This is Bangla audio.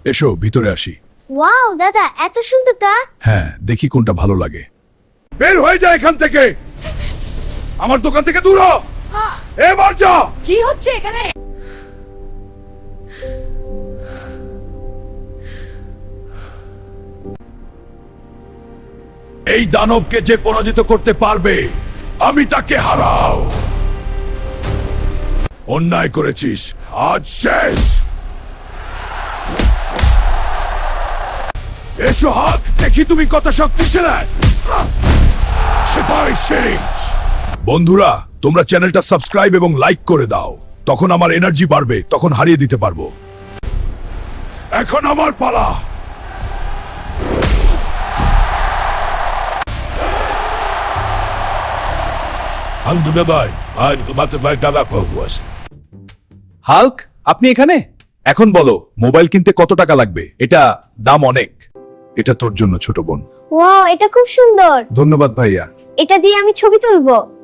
এসো ভিতরে আসি। ওয়াও দাদা, এত সুন্দরটা। হ্যাঁ, দেখি কোনটা ভালো লাগে। বের হয়ে যায় এখান থেকে, আমার দোকান থেকে দূর হ। এবার যা। কি হচ্ছে এখানে? এই দানবকে যে পরাজিত করতে পারবে, আমি তাকে হারাও। অন্যায় করেছিস, আজ শেষ। এসো হাক, দেখি তুমি কত শক্তিশালী। বন্ধুরা, তোমরা চ্যানেলটা সাবস্ক্রাইব এবং লাইক করে দাও, তখন আমার এনার্জি বাড়বে, তখন হারিয়ে দিতে পারবো। এখন আমার পালা। হাল্ক, আপনি এখানে? এখন বলো, মোবাইল কিনতে কত টাকা লাগবে? এটা দাম অনেক। এটা তোর জন্য ছোট বোন। ওয়াও, এটা খুব সুন্দর। ধন্যবাদ ভাইয়া। এটা দিয়ে আমি ছবি তুলবো।